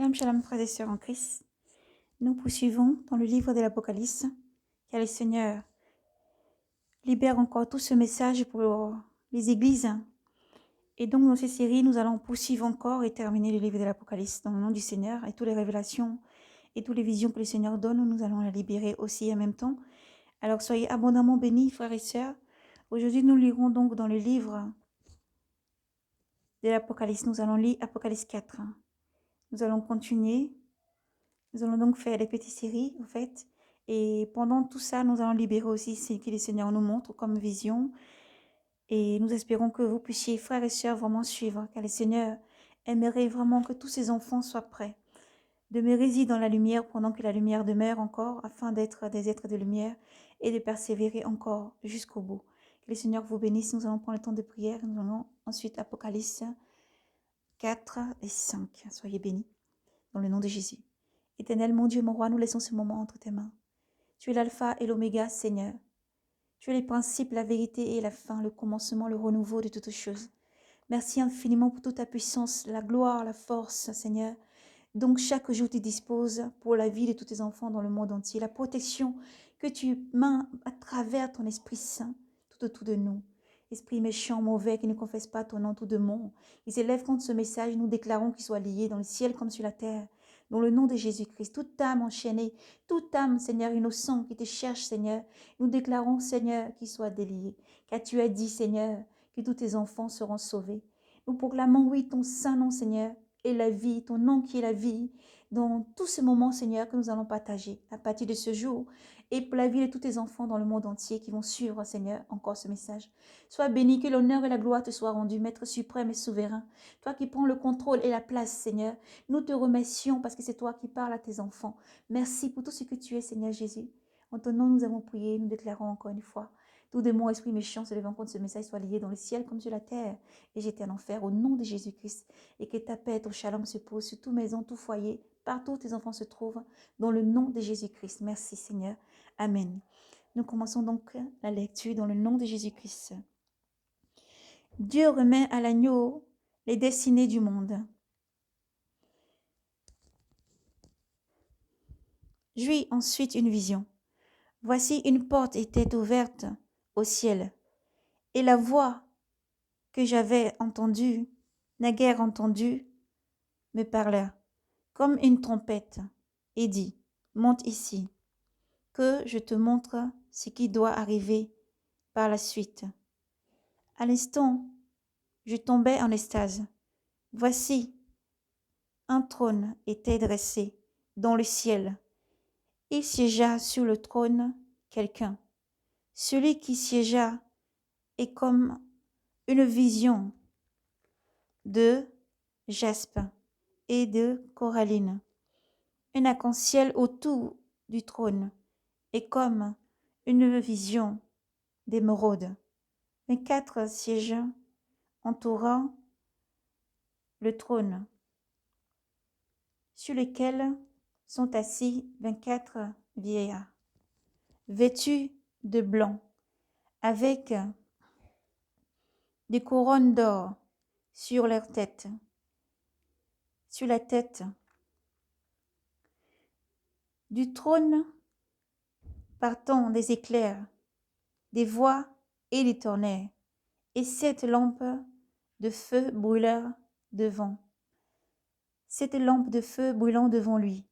Shalom, shalom, frères et sœurs en Christ. Nous poursuivons dans le livre de l'Apocalypse, car le Seigneur libère encore tout ce message pour les églises. Et donc, dans cette série, nous allons poursuivre encore et terminer le livre de l'Apocalypse dans le nom du Seigneur. Et toutes les révélations et toutes les visions que le Seigneur donne, nous allons les libérer aussi en même temps. Alors, soyez abondamment bénis, frères et sœurs. Aujourd'hui, nous lirons donc dans le livre de l'Apocalypse. Nous allons lire Apocalypse 4. Nous allons continuer. Nous allons donc faire des petites séries, en fait. Et pendant tout ça, nous allons libérer aussi ce que le Seigneur nous montre comme vision. Et nous espérons que vous puissiez, frères et sœurs, vraiment suivre, car le Seigneur aimerait vraiment que tous ses enfants soient prêts. Demeurer dans la lumière pendant que la lumière demeure encore, afin d'être des êtres de lumière et de persévérer encore jusqu'au bout. Que le Seigneur vous bénisse. Nous allons prendre le temps de prière. Nous allons ensuite Apocalypse 4 et 5. Soyez bénis dans le nom de Jésus. Éternel, mon Dieu, mon roi, nous laissons ce moment entre tes mains. Tu es l'alpha et l'oméga, Seigneur. Tu es le principe, la vérité et la fin, le commencement, le renouveau de toutes choses. Merci infiniment pour toute ta puissance, la gloire, la force, Seigneur. Donc chaque jour, tu disposes pour la vie de tous tes enfants dans le monde entier, la protection que tu mets à travers ton Esprit Saint tout autour de nous. Esprit méchant, mauvais, qui ne confesse pas ton nom tout de monde, il s'élève contre ce message, nous déclarons qu'il soit lié dans le ciel comme sur la terre. Dans le nom de Jésus-Christ, toute âme enchaînée, toute âme, Seigneur, innocent qui te cherche, Seigneur, nous déclarons, Seigneur, qu'il soit délié. Car tu as dit, Seigneur, que tous tes enfants seront sauvés. Nous proclamons, oui, ton saint nom, Seigneur, et la vie, ton nom qui est la vie, dans tous ces moments, Seigneur, que nous allons partager à partir de ce jour, et pour la vie de tous tes enfants dans le monde entier qui vont suivre, Seigneur, encore ce message. Sois béni, que l'honneur et la gloire te soient rendus, Maître suprême et souverain. Toi qui prends le contrôle et la place, Seigneur, nous te remercions parce que c'est toi qui parles à tes enfants. Merci pour tout ce que tu es, Seigneur Jésus. En ton nom, nous avons prié, nous déclarons encore une fois. Tout démon, esprit méchant, se levant contre ce message soit lié dans le ciel comme sur la terre, et jeté en enfer au nom de Jésus-Christ. Et que ta paix, ton shalom se pose sur toute maison, tout foyer, partout où tes enfants se trouvent, dans le nom de Jésus-Christ. Merci Seigneur. Amen. Nous commençons donc la lecture dans le nom de Jésus-Christ. Dieu remet à l'agneau les destinées du monde. J'eus ensuite une vision. Voici une porte était ouverte au ciel, et la voix que j'avais entendue, naguère entendue, me parla comme une trompette, et dit, monte ici, que je te montre ce qui doit arriver par la suite. À l'instant, je tombai en extase. Voici, un trône était dressé dans le ciel. Il siégea sur le trône quelqu'un. Celui qui siégea est comme une vision de jaspe et de coralline. Un arc-en-ciel autour du trône est comme une vision d'émeraude. 24 sièges entourant le trône, sur lesquels sont assis 24 vieillards, vêtus de blanc, avec des couronnes d'or sur leur tête. Sur la tête du trône partant des éclairs, des voix et des tonnerres, et 7 lampes de feu brûlèrent devant. 7 lampes de feu brûlant devant lui,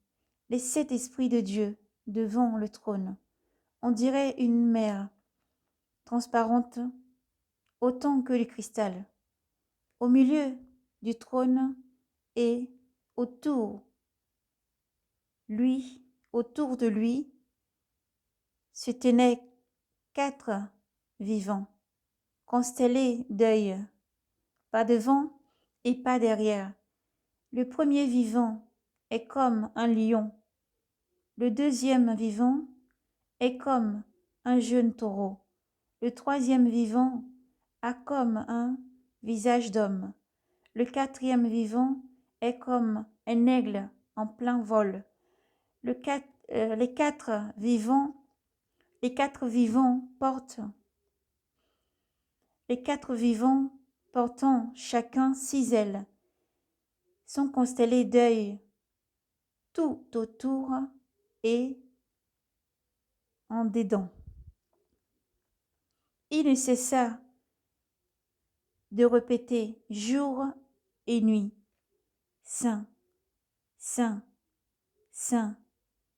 les 7 esprits de Dieu devant le trône. On dirait une mer transparente autant que le cristal. Au milieu du trône et autour de lui, se tenaient 4 vivants, constellés d'œils, pas devant et pas derrière. Le premier vivant est comme un lion, le deuxième vivant est comme un jeune taureau, le troisième vivant a comme un visage d'homme, le quatrième vivant est comme un aigle en plein vol. Les quatre vivants portant chacun 6 ailes, sont constellés d'œils tout autour et en dedans. Il ne cessa de répéter jour et nuit, Saint, Saint, Saint,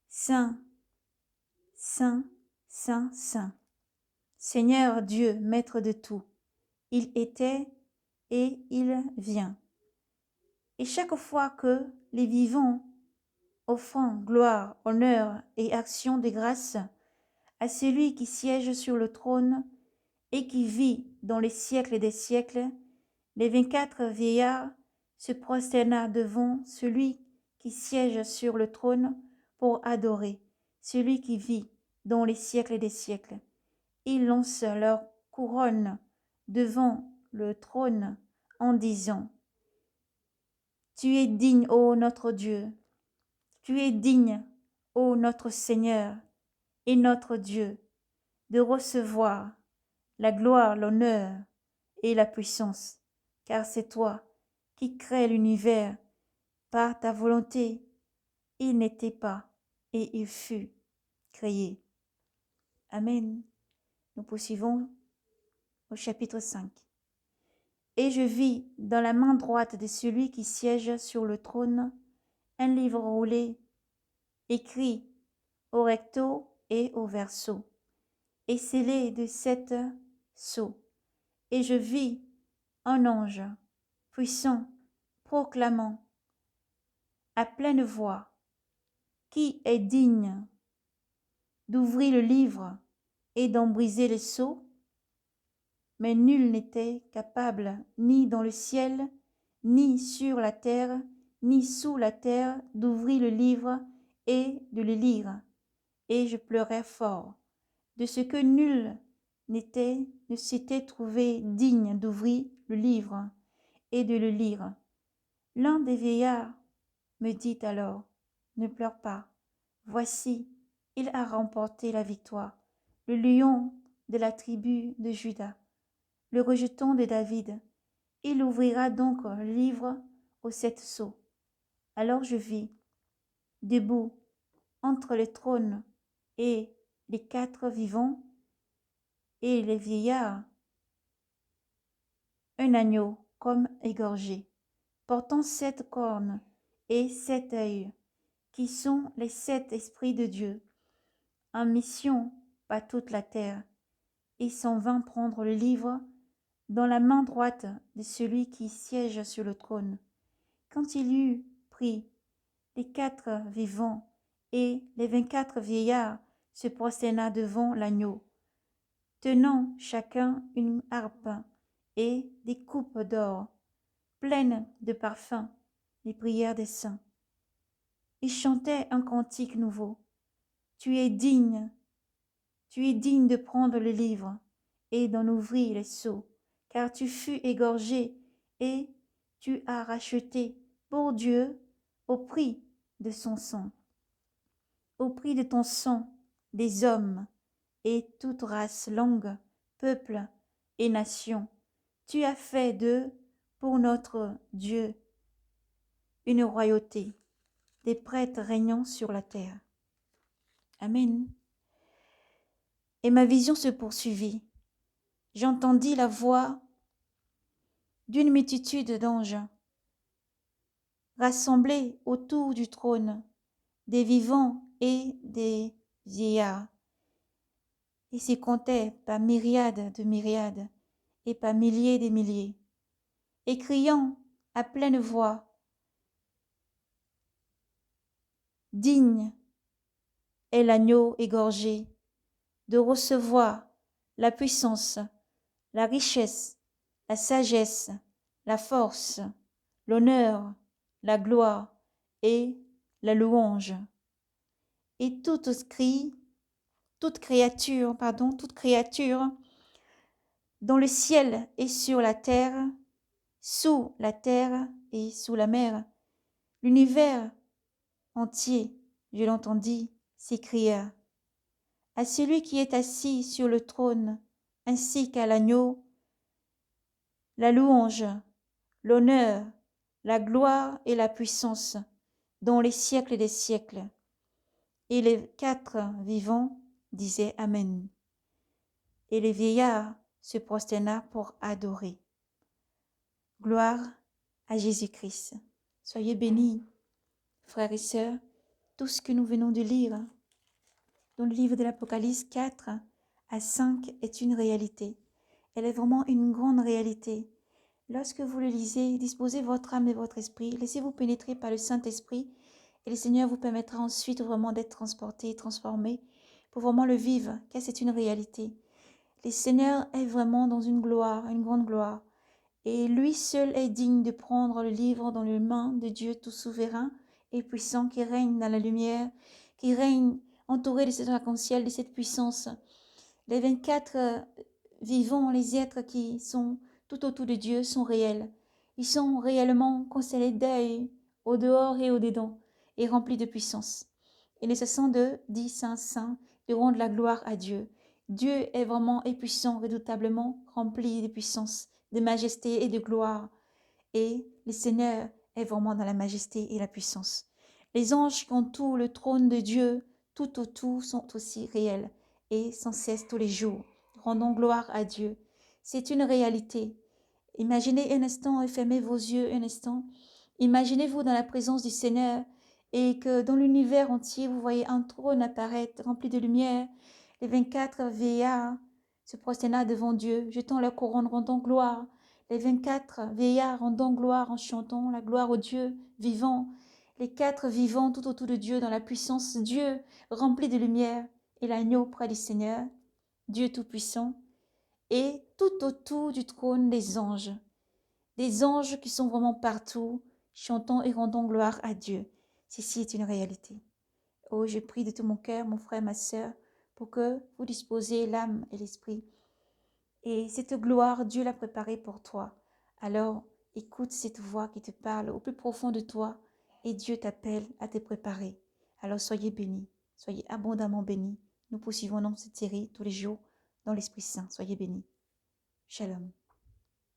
Saint, Saint, Saint, Saint. Seigneur Dieu, Maître de tout, il était et il vient. Et chaque fois que les vivants offrant gloire, honneur et action de grâce à celui qui siège sur le trône et qui vit dans les siècles des siècles, les 24 vieillards se prosterna devant celui qui siège sur le trône pour adorer celui qui vit dans les siècles des siècles. Ils lancent leur couronne devant le trône en disant: Tu es digne, ô notre Dieu, tu es digne, ô notre Seigneur et notre Dieu, de recevoir la gloire, l'honneur et la puissance, car c'est toi qui crées l'univers. Par ta volonté, il n'était pas et il fut créé. Amen. Nous poursuivons au chapitre 5. Et je vis dans la main droite de celui qui siège sur le trône un livre roulé, écrit au recto et au verso, et scellé de 7 sceaux. Et je vis un ange puissant proclamant à pleine voix: Qui est digne d'ouvrir le livre et d'en briser les sceaux? Mais nul n'était capable, ni dans le ciel, ni sur la terre, ni sous la terre, d'ouvrir le livre et de le lire. Et je pleurais fort, de ce que nul ne s'était trouvé digne d'ouvrir le livre et de le lire. L'un des vieillards me dit alors: Ne pleure pas, voici, il a remporté la victoire, le lion de la tribu de Juda, le rejeton de David. Il ouvrira donc le livre aux 7 sceaux. Alors je vis, debout entre le trône et les 4 vivants et les vieillards, un agneau comme égorgé, portant 7 cornes et 7 œils, qui sont les 7 esprits de Dieu, en mission par toute la terre. Il s'en vint prendre le livre dans la main droite de celui qui siège sur le trône. Quand il eut pris, les 4 vivants et les 24 vieillards se prosterna devant l'agneau, tenant chacun une harpe et des coupes d'or, pleines de parfums, les prières des saints. Ils chantaient un cantique nouveau. Tu es digne de prendre le livre et d'en ouvrir les sceaux, car tu fus égorgé et tu as racheté pour Dieu au prix de son sang, au prix de ton sang, des hommes et toute race, langue, peuple et nation. Tu as fait d'eux, pour notre Dieu, une royauté, des prêtres régnant sur la terre. Amen. Et ma vision se poursuivit. J'entendis la voix d'une multitude d'anges rassemblés autour du trône, des vivants et des vieillards. Ils s'y comptaient par myriades de myriades et par milliers de milliers, et criant à pleine voix: Digne est l'agneau égorgé de recevoir la puissance, la richesse, la sagesse, la force, l'honneur, la gloire et la louange. Et toute créature dans le ciel et sur la terre, sous la terre et sous la mer, l'univers entier, je l'entendis, s'écria: À celui qui est assis sur le trône, ainsi qu'à l'agneau, la louange, l'honneur, la gloire et la puissance, dans les siècles des siècles. Et les 4 vivants disaient Amen. Et les vieillards se prosterna pour adorer. Gloire à Jésus-Christ. Soyez bénis, frères et sœurs. Tout ce que nous venons de lire dans le livre de l'Apocalypse 4 à 5 est une réalité. Elle est vraiment une grande réalité. Lorsque vous le lisez, disposez votre âme et votre esprit, laissez-vous pénétrer par le Saint-Esprit et le Seigneur vous permettra ensuite vraiment d'être transporté, transformé pour vraiment le vivre, car c'est une réalité. Le Seigneur est vraiment dans une gloire, une grande gloire. Et lui seul est digne de prendre le livre dans les mains de Dieu tout souverain et puissant qui règne dans la lumière, qui règne entouré de cet arc-en-ciel, de cette puissance. Les 24 vivants, les êtres qui sont tout autour de Dieu sont réels. Ils sont réellement constellés d'œil, au dehors et au dedans, et remplis de puissance. Et ne cessant de dire Saint, Saint, de rendre la gloire à Dieu. Dieu est vraiment et puissant, redoutablement rempli de puissance, de majesté et de gloire. Et le Seigneur est vraiment dans la majesté et la puissance. Les anges qui entourent le trône de Dieu, tout autour, sont aussi réels et sans cesse tous les jours. Rendons gloire à Dieu. C'est une réalité. Imaginez un instant et fermez vos yeux un instant. Imaginez-vous dans la présence du Seigneur et que dans l'univers entier, vous voyez un trône apparaître rempli de lumière. Les 24 vieillards se prosternent devant Dieu, jetant leur couronne, rendant gloire. Les 24 vieillards rendant gloire en chantant la gloire au Dieu vivant. Les 4 vivants tout autour de Dieu dans la puissance de Dieu, rempli de lumière, et l'agneau près du Seigneur, Dieu Tout-Puissant, et tout autour du trône des anges qui sont vraiment partout, chantant et rendant gloire à Dieu. Ceci est une réalité. Oh, je prie de tout mon cœur, mon frère, ma sœur, pour que vous disposiez l'âme et l'esprit. Et cette gloire, Dieu l'a préparée pour toi. Alors, écoute cette voix qui te parle au plus profond de toi et Dieu t'appelle à te préparer. Alors, soyez bénis, soyez abondamment bénis. Nous poursuivons dans cette série tous les jours dans l'Esprit Saint. Soyez bénis. Shalom.